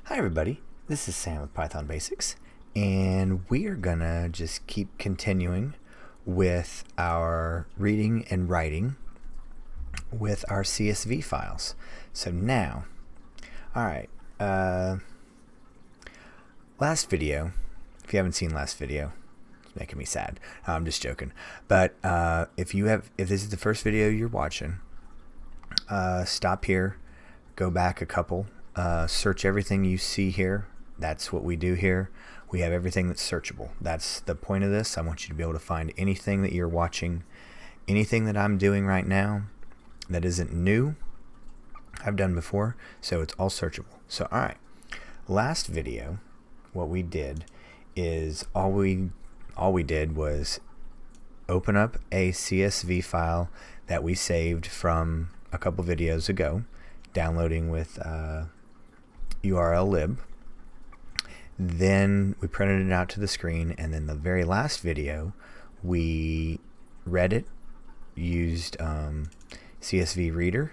Hi everybody, this is Sam with Python Basics, and we are gonna just keep continuing with our reading and writing with our CSV files. So now, alright, last video, if you haven't seen last video, it's making me sad. I'm just joking. But if this is the first video you're watching, stop here, go back a couple, search everything you see here. That's what we do here. We have everything that's searchable. That's the point of this. I want you to be able to find anything that you're watching, anything that I'm doing right now that isn't new, I've done before, so it's all searchable. So alright, last video, what we did is all we did was open up a CSV file that we saved from a couple videos ago, downloading with URL lib. Then we printed it out to the screen, and then the very last video we read it, used CSV Reader.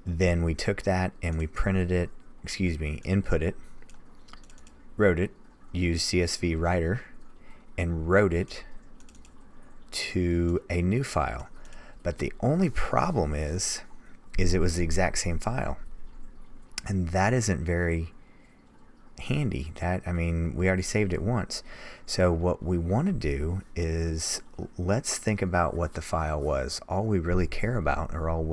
Then we took that and we printed it, input it, wrote it, used CSV Writer, and wrote it to a new file. But the only problem is it was the exact same file, and that isn't very handy. We already saved it once. So what we want to do is, let's think about what the file was. All we really care about, or all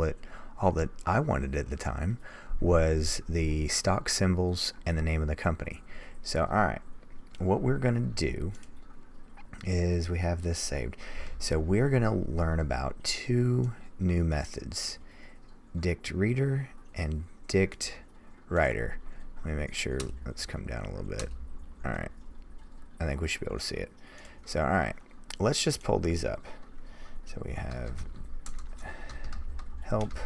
that I wanted at the time, was the stock symbols and the name of the company. So alright, what we're going to do is, we have this saved. So we're going to learn about two new methods, DictReader and DictWriter. Let me make sure, let's come down a little bit. Alright, I think we should be able to see it. So alright, let's just pull these up. So we have help.csv.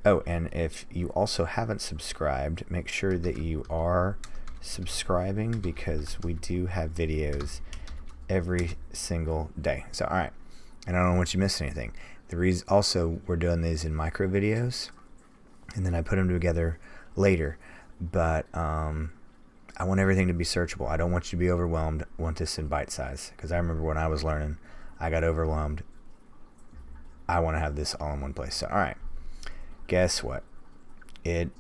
Oh, and if you also haven't subscribed, make sure that you are subscribing, because we do have videos every single day. So alright, and I don't want you to miss anything. The reason also we're doing these in micro videos, and then I put them together later, but I want everything to be searchable. I don't want you to be overwhelmed. I want this in bite size, because I remember when I was learning, I got overwhelmed. I want to have this all in one place. So alright, guess what? It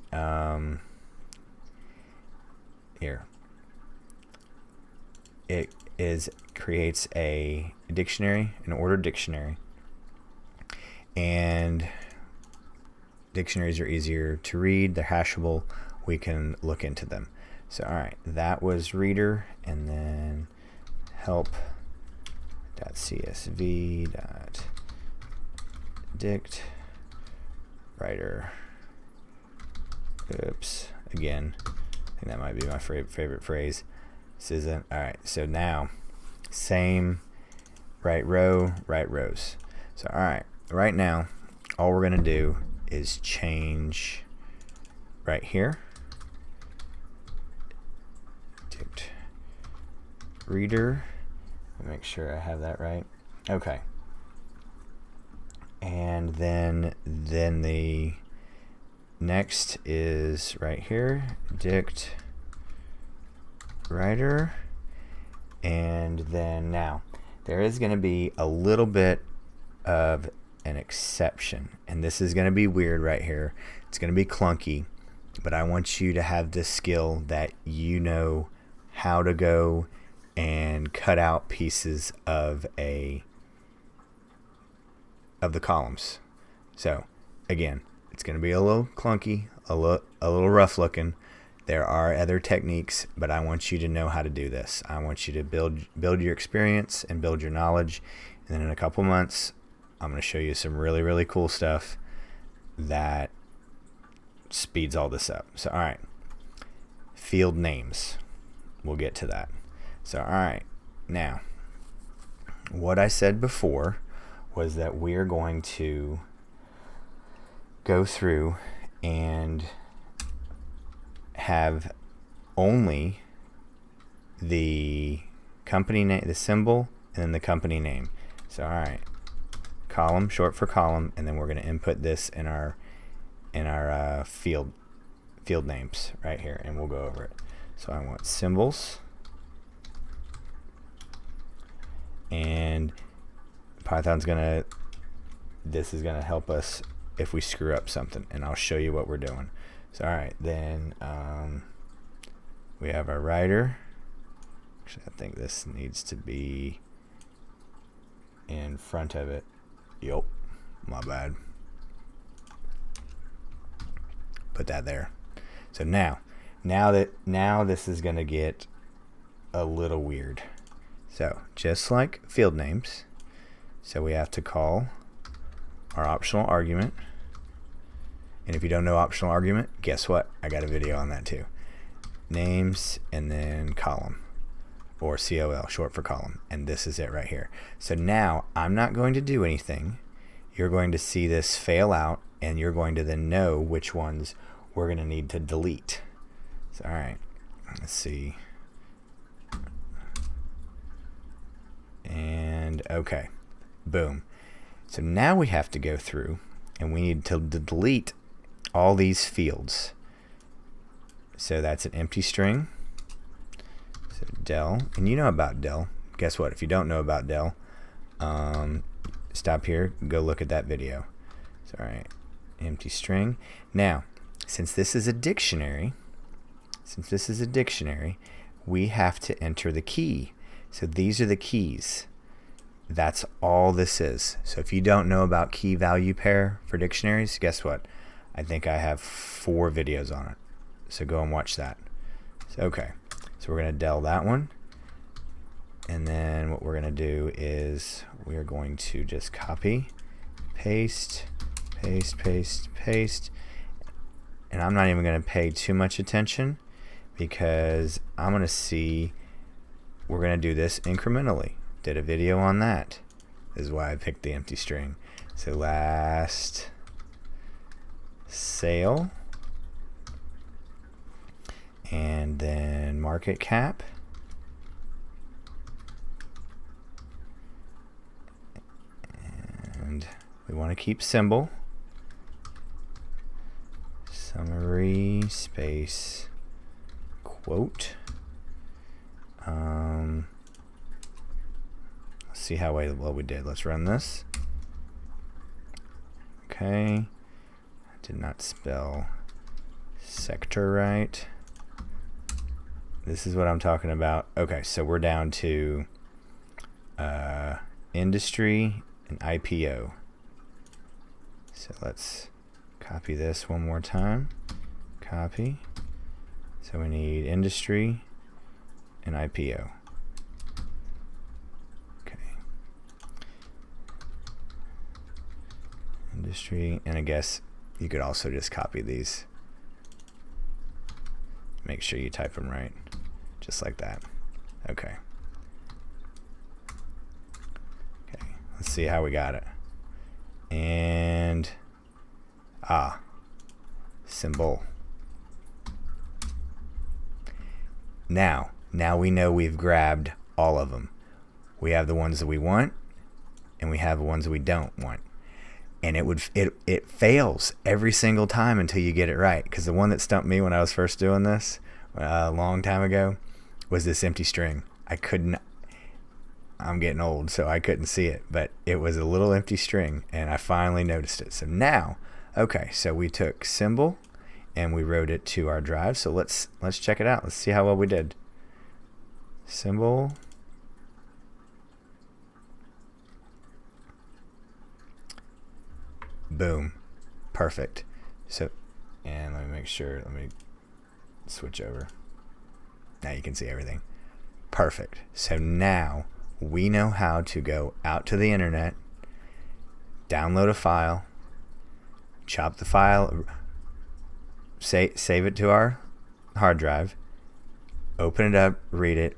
creates a dictionary, an ordered dictionary, and dictionaries are easier to read, they're hashable, we can look into them. So alright, that was reader, and then help.csv.DictWriter. Oops, again, I think that might be my favorite phrase. This isn't. Alright, so now, same right row, right rows. So alright, right now, all we're going to do is change right here, DictReader. Make sure I have that right. Okay. And then the next is right here, DictWriter. And then now, there is going to be a little bit of an exception, and this is going to be weird right here. It's going to be clunky, but I want you to have this skill that you know how to go and cut out pieces of the columns. So again, it's going to be a little clunky, a little rough looking. There are other techniques, but I want you to know how to do this. I want you to build your experience and build your knowledge, and then in a couple months I'm going to show you some really, really cool stuff that speeds all this up. So alright, field names, we'll get to that. So alright, now what I said before was that we're going to go through and have only the company name, the symbol, and then the company name. So alright, column, short for column, and then we're going to input this in our field field names right here, and we'll go over it. So I want symbols, and this is gonna help us if we screw up something, and I'll show you what we're doing. So alright, then we have our writer. Actually, I think this needs to be in front of it. Yup, my bad. Put that there. So now this is gonna get a little weird. So just like field names, so we have to call our optional argument. And if you don't know optional argument, guess what? I got a video on that too. Names and then column, or COL, short for column. And this is it right here. So now I'm not going to do anything. You're going to see this fail out, and you're going to then know which ones we're going to need to delete. So, all right, let's see. And okay, boom. So now we have to go through, and we need to delete all these fields. So that's an empty string. So del, and you know about del. Guess what? If you don't know about del, stop here, go look at that video. So, all right, empty string. Now, since this is a dictionary, we have to enter the key. So these are the keys. That's all this is. So if you don't know about key value pair for dictionaries, guess what? I think I have 4 videos on it. So go and watch that. So, okay, so we're going to del that one. And then what we're going to do is we are going to just copy, paste, paste, paste, paste. And I'm not even going to pay too much attention, because I'm going to see, we're going to do this incrementally. Did a video on that. This is why I picked the empty string. So last sale, and then market cap, and we want to keep symbol, summary space quote. Let's see how well we did. Let's run this. Okay, I did not spell sector right. This is what I'm talking about. Okay, so we're down to industry and IPO. So let's copy this one more time. Copy. So we need industry and IPO. Okay. Industry, and I guess you could also just copy these. Make sure you type them right. Just like that. Okay. Okay, let's see how we got it. And symbol. Now we know we've grabbed all of them. We have the ones that we want, and we have the ones that we don't want. And it fails every single time until you get it right. Because the one that stumped me when I was first doing this a long time ago was this empty string. I'm getting old, so I couldn't see it, but it was a little empty string, and I finally noticed it. So now, okay, so we took symbol and we wrote it to our drive. So let's check it out. Let's see how well we did. Symbol. Boom. Perfect. So, and let me make sure, let me switch over. Now you can see everything. Perfect. So now we know how to go out to the internet, download a file, chop the file, save it to our hard drive, open it up, read it,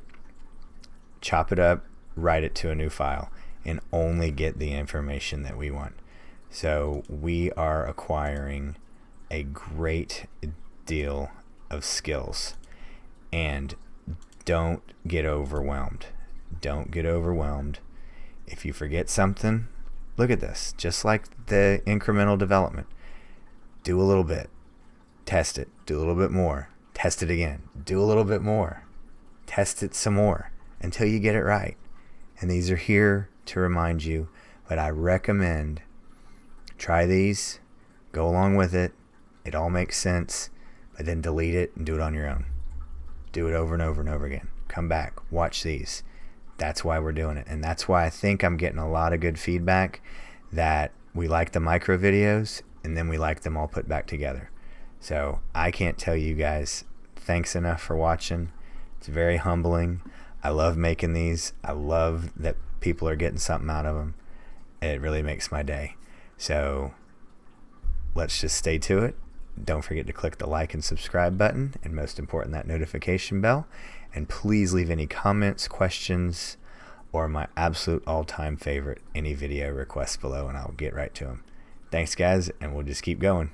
chop it up, write it to a new file, and only get the information that we want. So we are acquiring a great deal of skills, and don't get overwhelmed. Don't get overwhelmed. If you forget something, look at this. Just like the incremental development, do a little bit, test it, do a little bit more, test it again, do a little bit more, test it some more until you get it right. And these are here to remind you, but I recommend try these, go along with it. It all makes sense, but then delete it and do it on your own. Do it over and over and over again. Come back, watch these. That's why we're doing it. And that's why I think I'm getting a lot of good feedback that we like the micro videos and then we like them all put back together. So I can't tell you guys thanks enough for watching. It's very humbling. I love making these. I love that people are getting something out of them. It really makes my day. So let's just stay to it. Don't forget to click the like and subscribe button, and most important, that notification bell. And please leave any comments, questions, or my absolute all-time favorite, any video requests below, and I'll get right to them. Thanks, guys, and we'll just keep going.